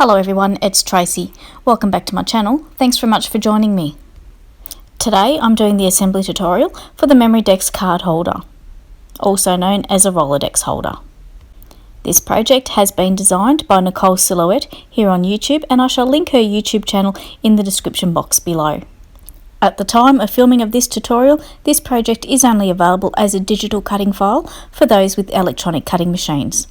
Hello everyone, it's Tracy. Welcome back to my channel. Thanks very much for joining me. Today I'm doing the assembly tutorial for the Memory Dex card holder, also known as a Rolodex holder. This project has been designed by Nicole Silhouette here on YouTube, and I shall link her YouTube channel in the description box below. At the time of filming of this tutorial, this project is only available as a digital cutting file for those with electronic cutting machines.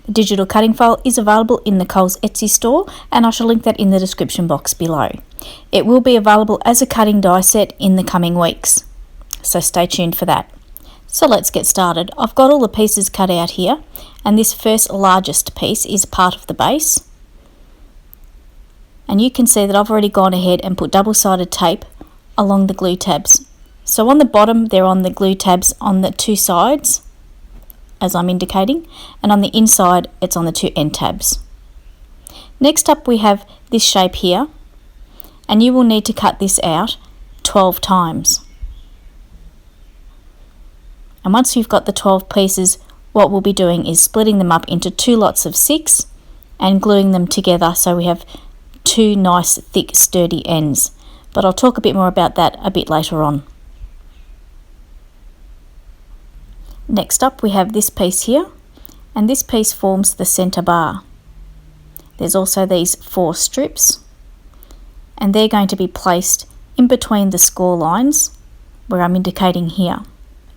The digital cutting file is available in Nicole's Etsy store, and I shall link that in the description box below. It will be available as a cutting die set in the coming weeks, so stay tuned for that. So let's get started. I've got all the pieces cut out here, and this first largest piece is part of the base. And you can see that I've already gone ahead and put double-sided tape along the glue tabs. So on the bottom they're on the glue tabs on the two sides, as I'm indicating, and on the inside it's on the two end tabs. Next up we have this shape here, and you will need to cut this out 12 times. And once you've got the 12 pieces, what we'll be doing is splitting them up into two lots of 6 and gluing them together so we have two nice thick sturdy ends. But I'll talk a bit more about that a bit later on. Next up we have this piece here, and this piece forms the centre bar. There's also these 4 strips, and they're going to be placed in between the score lines where I'm indicating here.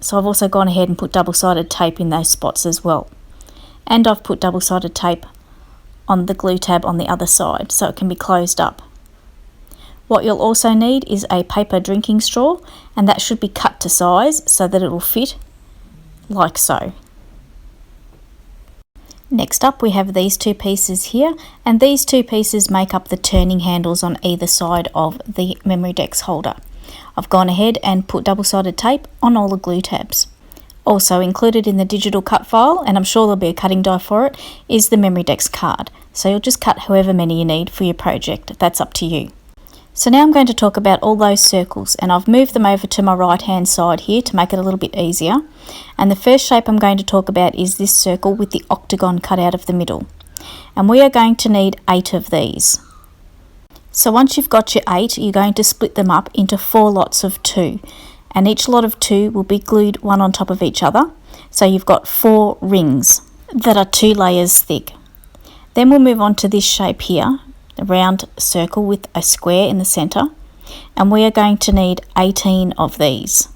So I've also gone ahead and put double-sided tape in those spots as well. And I've put double-sided tape on the glue tab on the other side so it can be closed up. What you'll also need is a paper drinking straw, and that should be cut to size so that it will fit like so. Next up we have these two pieces here, and these two pieces make up the turning handles on either side of the Memory Dex holder. I've gone ahead and put double-sided tape on all the glue tabs. Also included in the digital cut file, and I'm sure there'll be a cutting die for it, is the Memory Dex card. So you'll just cut however many you need for your project. That's up to you. So now I'm going to talk about all those circles, and I've moved them over to my right hand side here to make it a little bit easier. And the first shape I'm going to talk about is this circle with the octagon cut out of the middle. And we are going to need 8 of these. So once you've got your 8, you're going to split them up into 4 lots of 2. And each lot of 2 will be glued one on top of each other. So you've got 4 rings that are 2 layers thick. Then we'll move on to this shape here, a round circle with a square in the centre, and we are going to need 18 of these,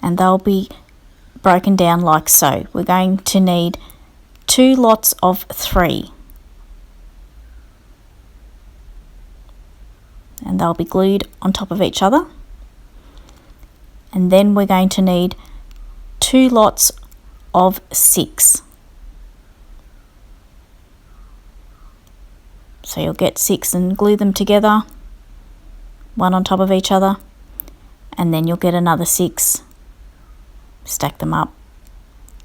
and they'll be broken down like so. We're going to need 2 lots of 3, and they'll be glued on top of each other. And then we're going to need 2 lots of 6. So you'll get 6 and glue them together, one on top of each other, and then you'll get another 6, stack them up,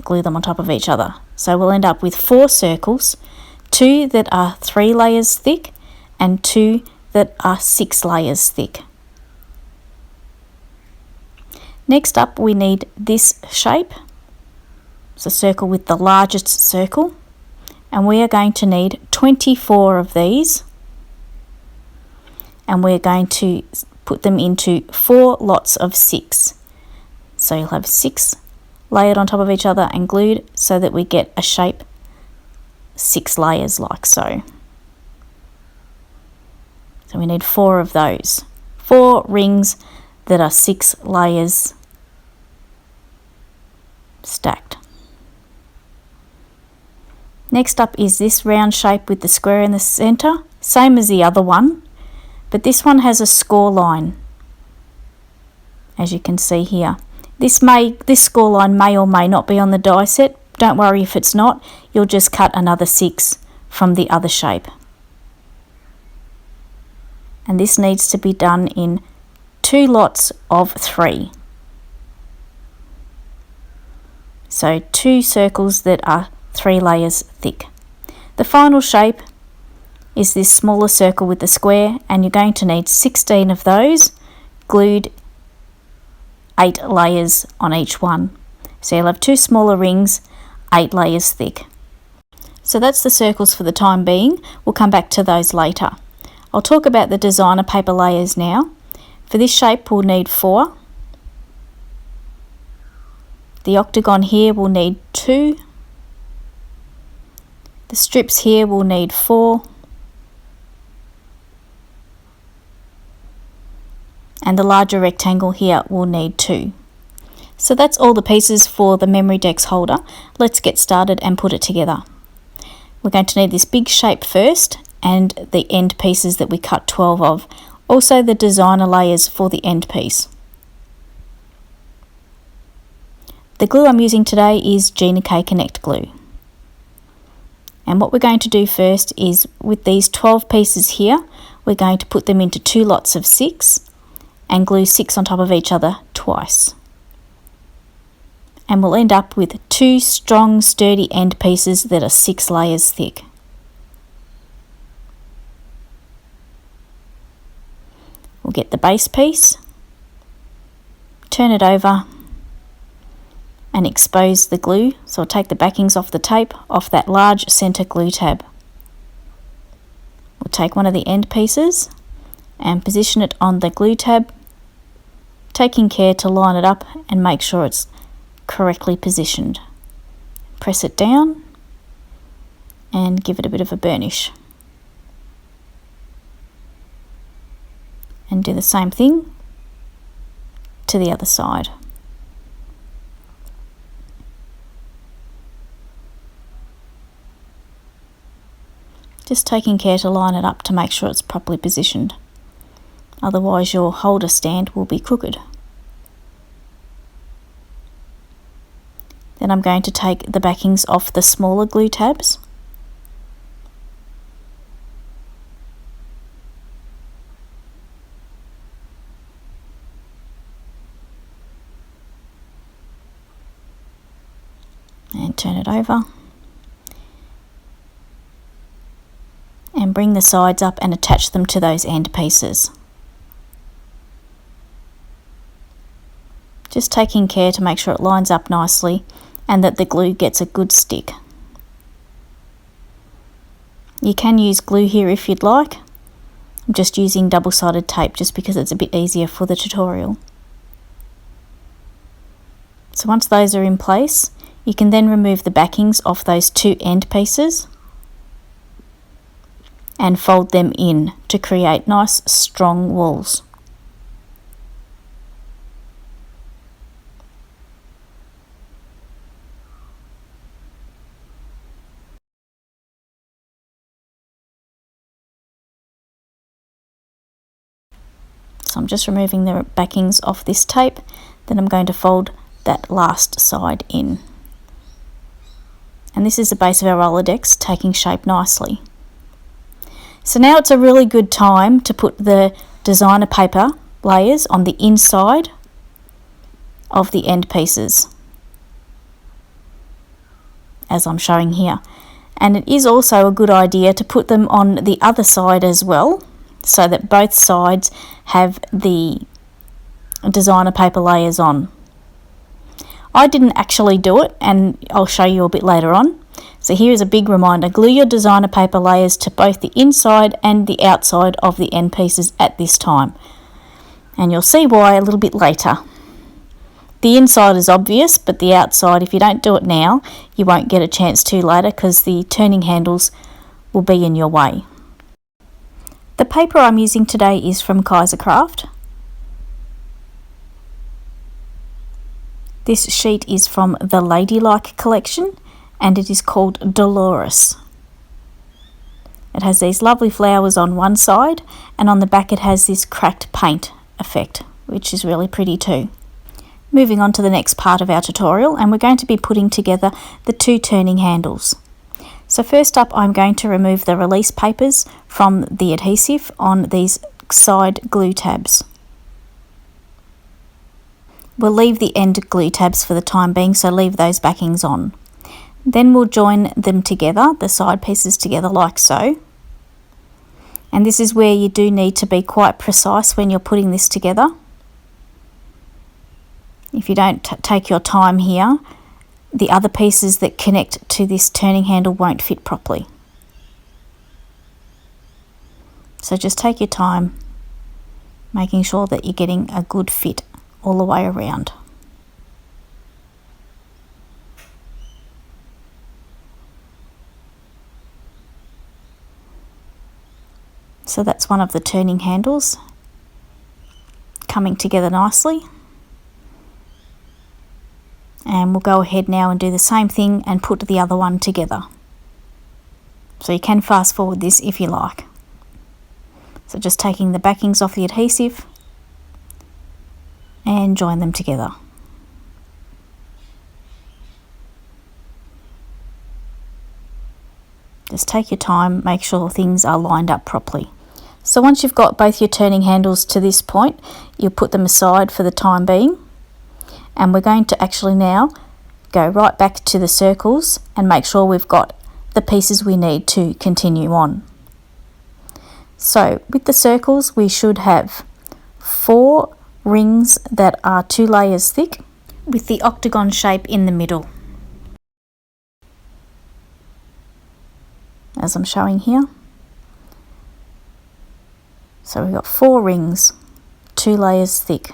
glue them on top of each other. So we'll end up with 4 circles, 2 that are 3 layers thick and 2 that are 6 layers thick. Next up we need this shape. It's a circle with the largest circle, and we are going to need 24 of these, and we're going to put them into 4 lots of 6. So you'll have 6 layered on top of each other and glued so that we get a shape 6 layers like so. So we need 4 of those, 4 rings that are 6 layers stacked. Next up is this round shape with the square in the centre, same as the other one, but this one has a score line, as you can see here. This score line may or may not be on the die set. Don't worry if it's not, you'll just cut another 6 from the other shape. And this needs to be done in 2 lots of 3. So 2 circles that are 3 layers thick. The final shape is this smaller circle with the square, and you're going to need 16 of those, glued 8 layers on each one. So you'll have 2 smaller rings, 8 layers thick. So that's the circles for the time being. We'll come back to those later. I'll talk about the designer paper layers now. For this shape we'll need 4. The octagon here will need 2. The strips here will need 4. And the larger rectangle here will need 2. So that's all the pieces for the Memory Dex holder. Let's get started and put it together. We're going to need this big shape first and the end pieces that we cut 12 of. Also the designer layers for the end piece. The glue I'm using today is Gina K Connect glue. And what we're going to do first is with these 12 pieces here, we're going to put them into 2 lots of 6 and glue 6 on top of each other twice. And we'll end up with 2 strong sturdy end pieces that are 6 layers thick. We'll get the base piece, turn it over and expose the glue. So I'll take the backings off the tape off that large center glue tab. We'll take one of the end pieces and position it on the glue tab, taking care to line it up and make sure it's correctly positioned. Press it down and give it a bit of a burnish. And do the same thing to the other side. Just taking care to line it up to make sure it's properly positioned. Otherwise your holder stand will be crooked. Then I'm going to take the backings off the smaller glue tabs. And turn it over. And bring the sides up and attach them to those end pieces. Just taking care to make sure it lines up nicely and that the glue gets a good stick. You can use glue here if you'd like. I'm just using double-sided tape just because it's a bit easier for the tutorial. So once those are in place, you can then remove the backings off those 2 end pieces and fold them in to create nice strong walls. So I'm just removing the backings off this tape, then I'm going to fold that last side in. And this is the base of our Rolodex taking shape nicely. So now it's a really good time to put the designer paper layers on the inside of the end pieces, as I'm showing here. And it is also a good idea to put them on the other side as well, so that both sides have the designer paper layers on. I didn't actually do it, and I'll show you a bit later on. So here's a big reminder: glue your designer paper layers to both the inside and the outside of the end pieces at this time. And you'll see why a little bit later. The inside is obvious, but the outside, if you don't do it now, you won't get a chance to later because the turning handles will be in your way. The paper I'm using today is from KSCRAFT. This sheet is from the Ladylike collection and it is called Dolores. It has these lovely flowers on one side and on the back it has this cracked paint effect, which is really pretty too. Moving on to the next part of our tutorial, and we're going to be putting together the 2 turning handles. So first up, I'm going to remove the release papers from the adhesive on these side glue tabs. We'll leave the end glue tabs for the time being, so leave those backings on. Then we'll join them together, the side pieces together like so. And this is where you do need to be quite precise when you're putting this together. If you don't take your time here the other pieces that connect to this turning handle won't fit properly. So just take your time, making sure that you're getting a good fit all the way around. So that's one of the turning handles coming together nicely. And we'll go ahead now and do the same thing and put the other one together. So you can fast forward this if you like. So just taking the backings off the adhesive and join them together. Just take your time, make sure things are lined up properly. So once you've got both your turning handles to this point, you'll put them aside for the time being. And we're going to actually now go right back to the circles and make sure we've got the pieces we need to continue on. So with the circles, we should have 4 rings that are 2 layers thick with the octagon shape in the middle, as I'm showing here. So we've got 4 rings, 2 layers thick.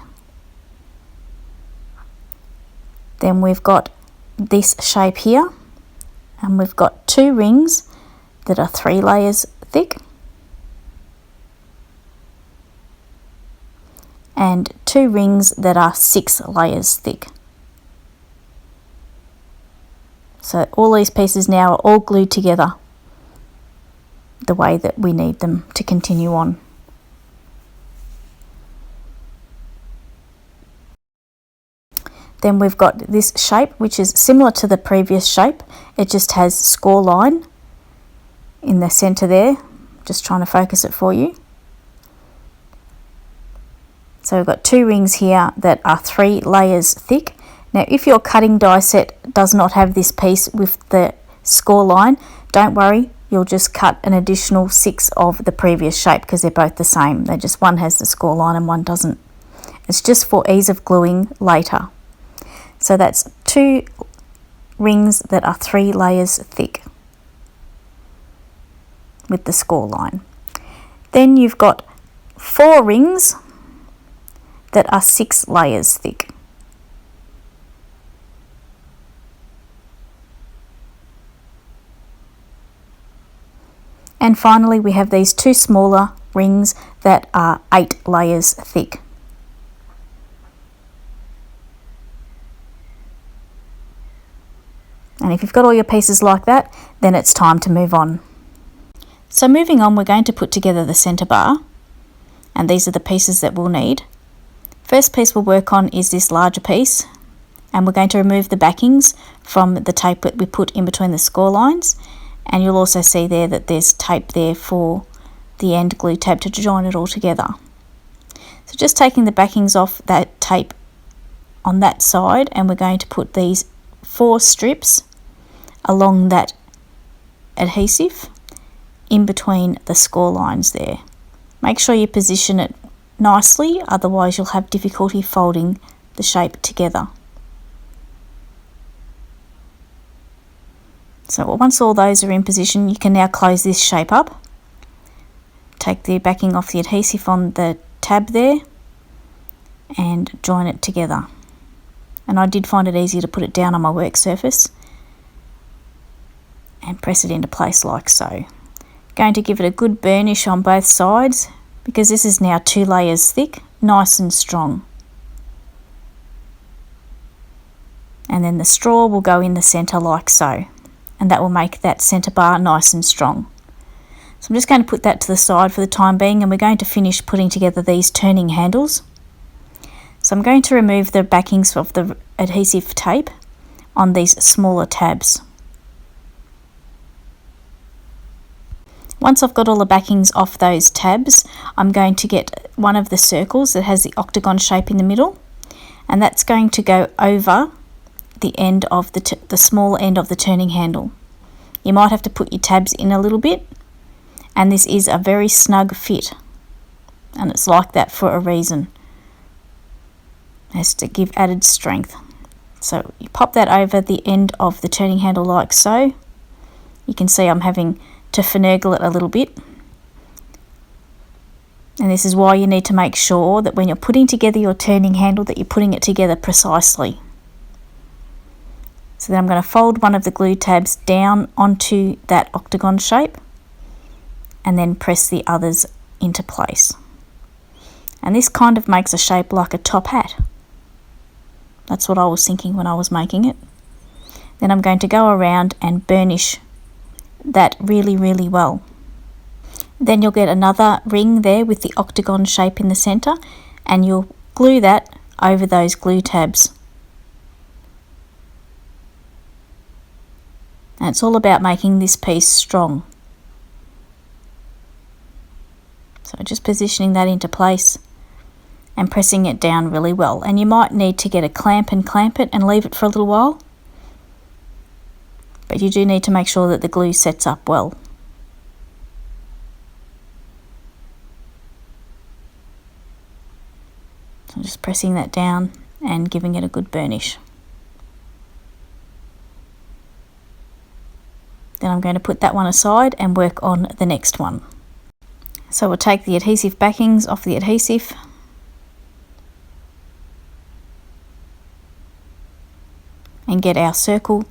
Then we've got this shape here, and we've got 2 rings that are 3 layers thick, and 2 rings that are 6 layers thick. So all these pieces now are all glued together the way that we need them to continue on. Then we've got this shape, which is similar to the previous shape. It just has score line in the center there. Just trying to focus it for you. So we've got 2 rings here that are 3 layers thick. Now if your cutting die set does not have this piece with the score line, don't worry, you'll just cut an additional 6 of the previous shape because they're both the same. They just, one has the score line and one doesn't. It's just for ease of gluing later. So that's 2 rings that are 3 layers thick with the score line. Then you've got 4 rings that are 6 layers thick. And finally we have these 2 smaller rings that are 8 layers thick. And if you've got all your pieces like that, then it's time to move on. So moving on, we're going to put together the centre bar, and these are the pieces that we'll need. First piece we'll work on is this larger piece, and we're going to remove the backings from the tape that we put in between the score lines, and you'll also see there that there's tape there for the end glue tab to join it all together. So just taking the backings off that tape on that side, and we're going to put these 4 strips along that adhesive in between the score lines there. Make sure you position it nicely, otherwise you'll have difficulty folding the shape together. So once all those are in position, you can now close this shape up. Take the backing off the adhesive on the tab there and join it together. And I did find it easier to put it down on my work surface and press it into place like so. Going to give it a good burnish on both sides because this is now 2 layers thick, nice and strong. And then the straw will go in the centre like so, and that will make that centre bar nice and strong. So I'm just going to put that to the side for the time being, and we're going to finish putting together these turning handles. So I'm going to remove the backings of the adhesive tape on these smaller tabs. Once I've got all the backings off those tabs, I'm going to get one of the circles that has the octagon shape in the middle, and that's going to go over the end of the small end of the turning handle. You might have to put your tabs in a little bit, and this is a very snug fit, and it's like that for a reason. It has to give added strength. So you pop that over the end of the turning handle like so. You can see I'm having to finagle it a little bit. And this is why you need to make sure that when you're putting together your turning handle that you're putting it together precisely. So then I'm going to fold one of the glue tabs down onto that octagon shape and then press the others into place. And this kind of makes a shape like a top hat. That's what I was thinking when I was making it. Then I'm going to go around and burnish that really, really well. Then you'll get another ring there with the octagon shape in the center, and you'll glue that over those glue tabs. And it's all about making this piece strong. So just positioning that into place and pressing it down really well. And you might need to get a clamp and clamp it and leave it for a little while. But you do need to make sure that the glue sets up well. So I'm just pressing that down and giving it a good burnish. Then I'm going to put that one aside and work on the next one. So we'll take the adhesive backings off the adhesive. And get our circle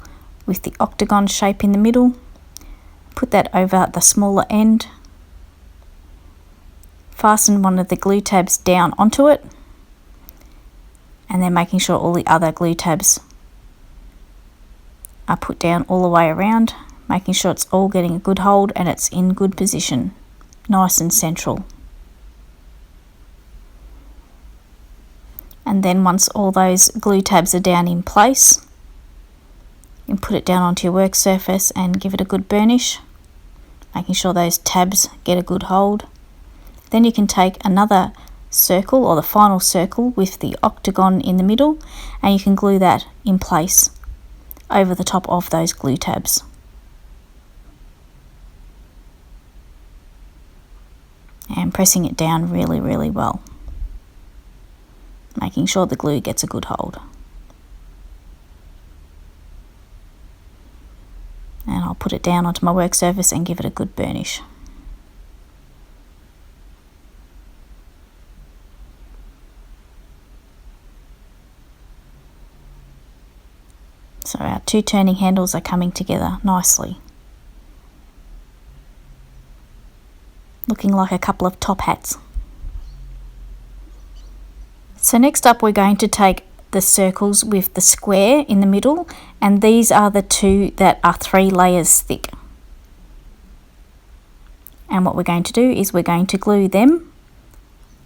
with the octagon shape in the middle. Put that over the smaller end. Fasten one of the glue tabs down onto it. And then making sure all the other glue tabs are put down all the way around, making sure it's all getting a good hold and it's in good position, nice and central. And then once all those glue tabs are down in place, you can put it down onto your work surface and give it a good burnish, making sure those tabs get a good hold. Then you can take another circle, or the final circle with the octagon in the middle, and you can glue that in place over the top of those glue tabs. And pressing it down really, really well, making sure the glue gets a good hold. And I'll put it down onto my work surface and give it a good burnish. So our two turning handles are coming together nicely, looking like a couple of top hats. So next up we're going to take the circles with the square in the middle, and these are the two that are 3 layers thick. And what we're going to do is we're going to glue them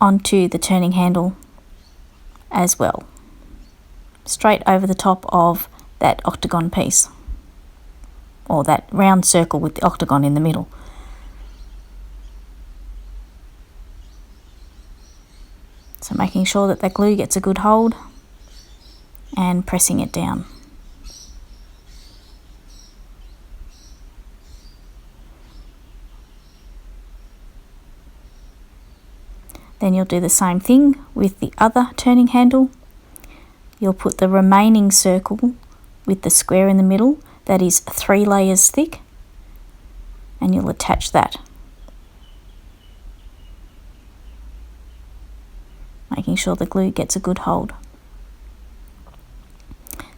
onto the turning handle as well, straight over the top of that octagon piece, or that round circle with the octagon in the middle. So making sure that that glue gets a good hold and pressing it down. Then you'll do the same thing with the other turning handle. You'll put the remaining circle with the square in the middle, that is 3 layers thick, and you'll attach that, making sure the glue gets a good hold.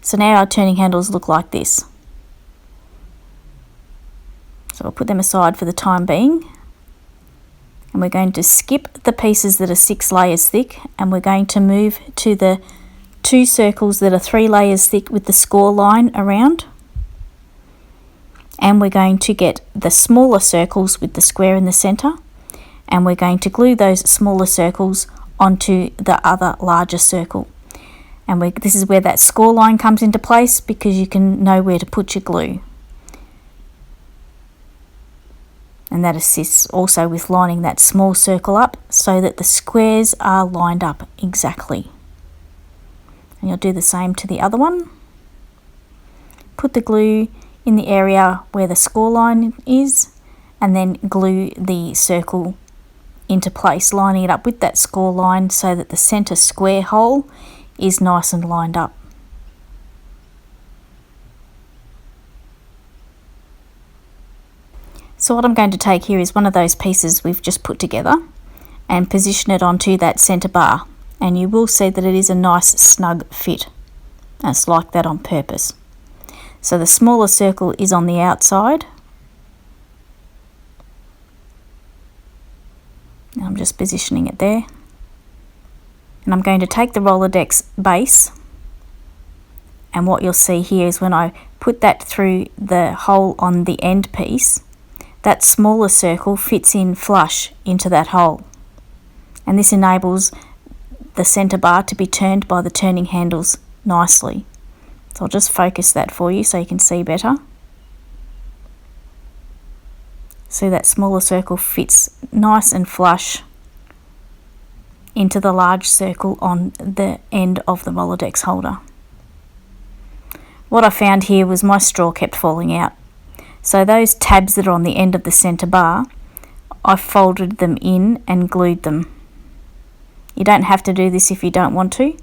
So now our turning handles look like this. So I'll put them aside for the time being, and we're going to skip the pieces that are 6 layers thick, and we're going to move to the 2 circles that are 3 layers thick with the score line around, and we're going to get the smaller circles with the square in the center, and we're going to glue those smaller circles onto the other larger circle. And this is where that score line comes into place, because you can know where to put your glue. And that assists also with lining that small circle up so that the squares are lined up exactly. And you'll do the same to the other one. Put the glue in the area where the score line is, and then glue the circle into place, lining it up with that score line so that the center square hole is nice and lined up. So what I'm going to take here is one of those pieces we've just put together and position it onto that centre bar, and you will see that it is a nice snug fit. And it's like that on purpose. So the smaller circle is on the outside. And I'm just positioning it there. And I'm going to take the Rolodex base, and what you'll see here is when I put that through the hole on the end piece, that smaller circle fits in flush into that hole. And this enables the centre bar to be turned by the turning handles nicely. So I'll just focus that for you so you can see better. See, that smaller circle fits nice and flush into the large circle on the end of the Rolodex holder. What I found here was my straw kept falling out. So those tabs that are on the end of the centre bar, I folded them in and glued them. You don't have to do this if you don't want to,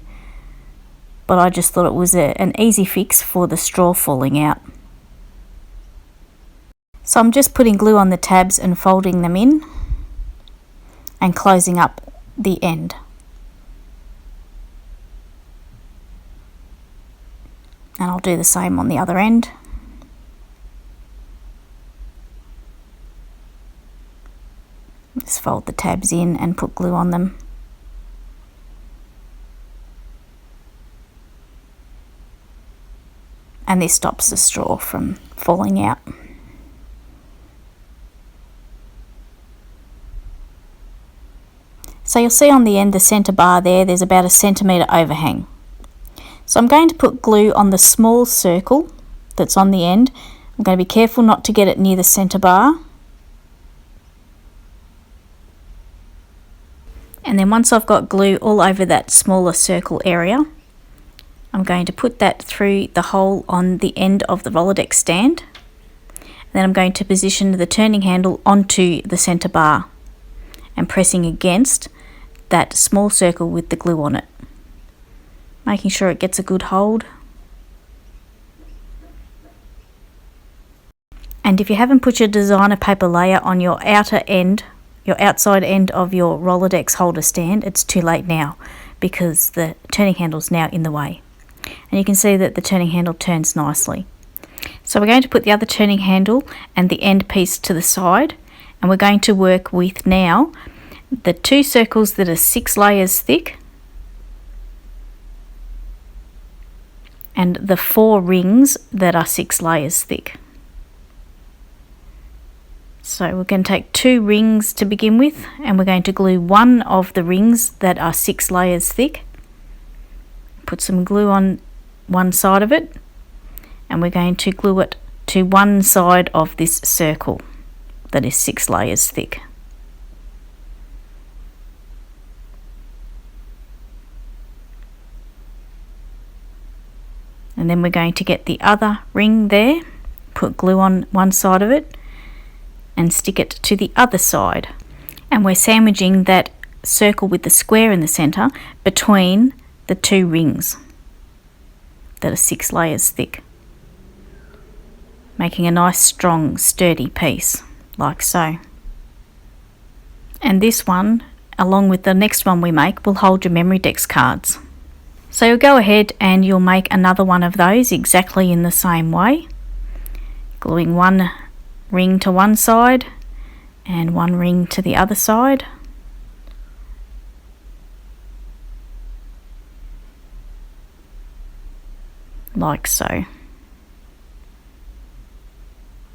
but I just thought it was an easy fix for the straw falling out. So I'm just putting glue on the tabs and folding them in and closing up the end. And I'll do the same on the other end. Just fold the tabs in and put glue on them. And this stops the straw from falling out. So you'll see on the end, the centre bar there's about a 1 centimetre overhang. So I'm going to put glue on the small circle that's on the end. I'm going to be careful not to get it near the centre bar. And then once I've got glue all over that smaller circle area, I'm going to put that through the hole on the end of the Rolodex stand. And then I'm going to position the turning handle onto the centre bar and pressing against that small circle with the glue on it, making sure it gets a good hold. And if you haven't put your designer paper layer on your outer end, your outside end of your Rolodex holder stand, it's too late now because the turning handle is now in the way. And you can see that the turning handle turns nicely. So we're going to put the other turning handle and the end piece to the side, and we're going to work with now the 2 circles that are 6 layers thick and the 4 rings that are 6 layers thick. So we're going to take 2 rings to begin with, and we're going to glue one of the rings that are 6 layers thick. Put some glue on one side of it, and we're going to glue it to one side of this circle that is 6 layers thick. And then we're going to get the other ring there, put glue on one side of it and stick it to the other side. And we're sandwiching that circle with the square in the centre between the 2 rings that are 6 layers thick, making a nice strong sturdy piece like so. And this one, along with the next one we make, will hold your Memory Dex cards. So you'll go ahead and you'll make another one of those exactly in the same way, gluing one ring to one side and one ring to the other side. Like so.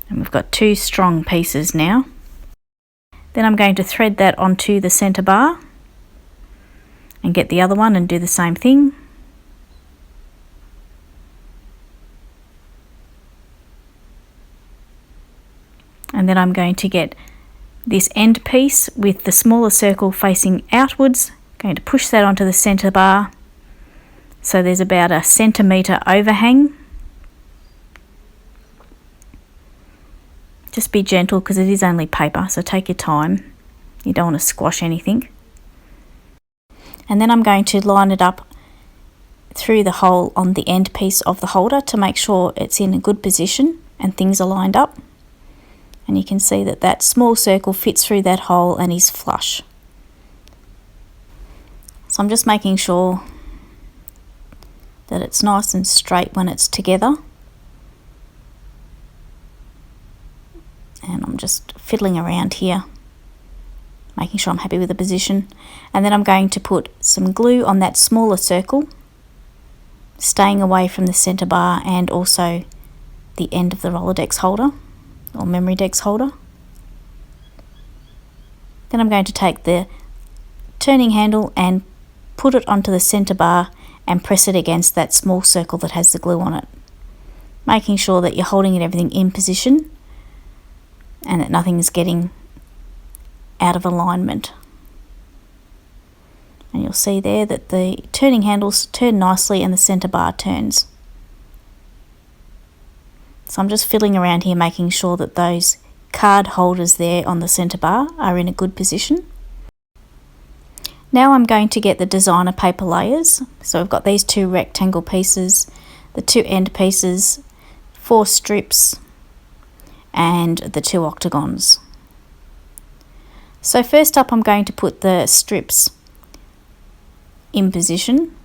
And we've got 2 strong pieces now. Then I'm going to thread that onto the centre bar and get the other one and do the same thing. And then I'm going to get this end piece with the smaller circle facing outwards, going to push that onto the centre bar. So there's about a 1 centimetre overhang. Just be gentle because it is only paper, so take your time. You don't want to squash anything. And then I'm going to line it up through the hole on the end piece of the holder to make sure it's in a good position and things are lined up. And you can see that that small circle fits through that hole and is flush. So I'm just making sure that it's nice and straight when it's together. And I'm just fiddling around here, making sure I'm happy with the position. And then I'm going to put some glue on that smaller circle, staying away from the centre bar and also the end of the Rolodex holder or Memory Dex holder. Then I'm going to take the turning handle and put it onto the centre bar and press it against that small circle that has the glue on it, making sure that you're holding everything in position and that nothing is getting out of alignment. And you'll see there that the turning handles turn nicely and the centre bar turns. So I'm just fiddling around here, making sure that those card holders there on the centre bar are in a good position. Now I'm going to get the designer paper layers. So I've got these 2 rectangle pieces, the 2 end pieces, 4 strips, and the 2 octagons. So first up, I'm going to put the strips in position,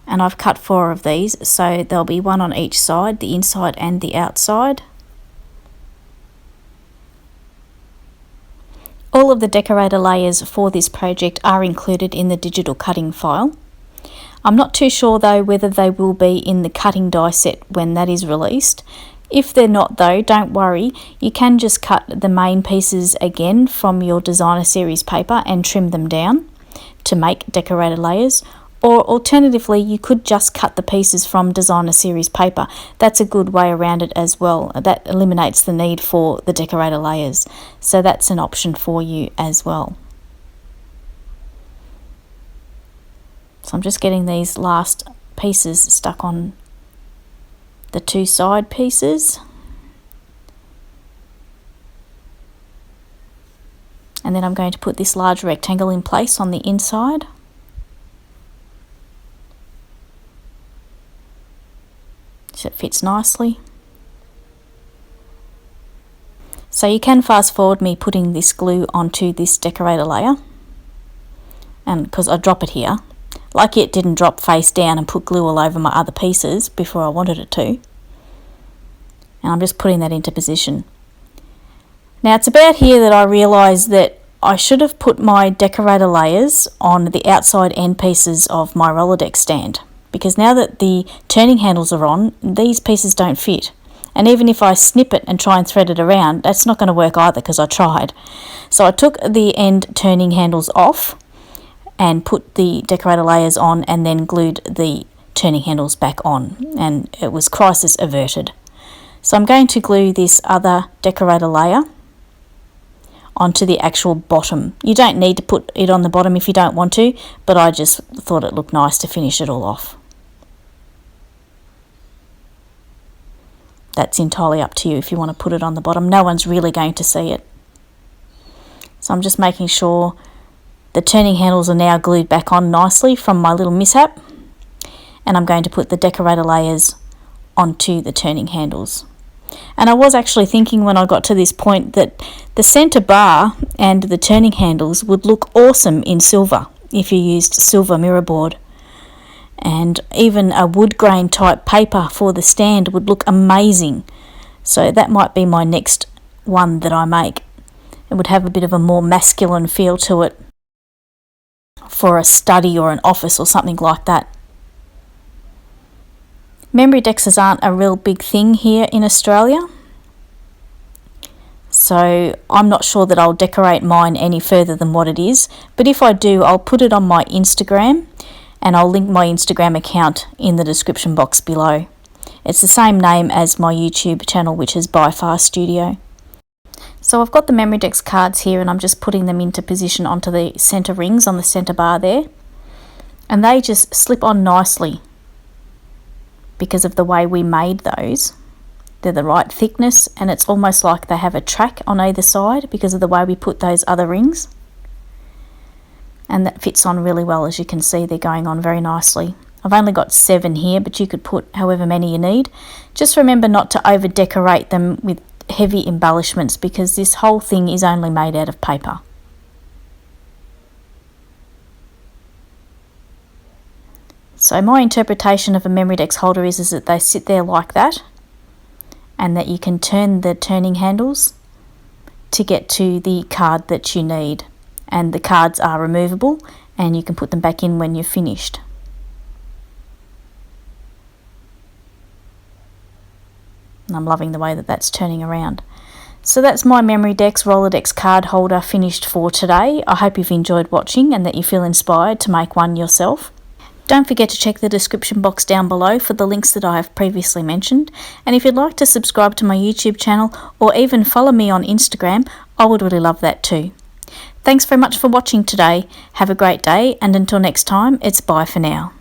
and I've cut 4 of these, so there'll be 1 on each side, the inside and the outside. All of the decorator layers for this project are included in the digital cutting file. I'm not too sure though whether they will be in the cutting die set when that is released. If they're not though, don't worry, you can just cut the main pieces again from your designer series paper and trim them down to make decorator layers, or alternatively you could just cut the pieces from designer series paper. That's a good way around it as well. That eliminates the need for the decorator layers, so that's an option for you as well. So I'm just getting these last pieces stuck on the 2 side pieces, and then I'm going to put this large rectangle in place on the inside. So it fits nicely. So you can fast forward me putting this glue onto this decorator layer, and because I drop it here, like it didn't drop face down and put glue all over my other pieces before I wanted it to. And I'm just putting that into position. Now it's about here that I realise that I should have put my decorator layers on the outside end pieces of my Rolodex stand, because now that the turning handles are on, these pieces don't fit. And even if I snip it and try and thread it around, that's not going to work either because I tried. So I took the end turning handles off and put the decorator layers on and then glued the turning handles back on, and it was crisis averted. So I'm going to glue this other decorator layer onto the actual bottom. You don't need to put it on the bottom if you don't want to, but I just thought it looked nice to finish it all off. That's entirely up to you if you want to put it on the bottom. No one's really going to see it. So I'm just making sure the turning handles are now glued back on nicely from my little mishap, and I'm going to put the decorator layers onto the turning handles. And I was actually thinking when I got to this point that the centre bar and the turning handles would look awesome in silver if you used silver mirror board, and even a wood grain type paper for the stand would look amazing. So that might be my next one that I make. It would have a bit of a more masculine feel to it for a study or an office or something like that. Memory Dexes aren't a real big thing here in Australia, so I'm not sure that I'll decorate mine any further than what it is, but if I do, I'll put it on my Instagram, and I'll link my Instagram account in the description box below. It's the same name as my YouTube channel, which is By Far Studio. So I've got the Memory Dex cards here, and I'm just putting them into position onto the centre rings on the centre bar there, and they just slip on nicely because of the way we made those. They're the right thickness, and it's almost like they have a track on either side because of the way we put those other rings, and that fits on really well. As you can see, they're going on very nicely. I've only got 7 here, but you could put however many you need. Just remember not to over decorate them with heavy embellishments because this whole thing is only made out of paper. So my interpretation of a Memory Dex holder is that they sit there like that, and that you can turn the turning handles to get to the card that you need. And the cards are removable and you can put them back in when you're finished. And I'm loving the way that that's turning around. So that's my Memory Dex Rolodex card holder finished for today. I hope you've enjoyed watching and that you feel inspired to make one yourself. Don't forget to check the description box down below for the links that I have previously mentioned. And if you'd like to subscribe to my YouTube channel or even follow me on Instagram, I would really love that too. Thanks very much for watching today. Have a great day, and until next time, it's bye for now.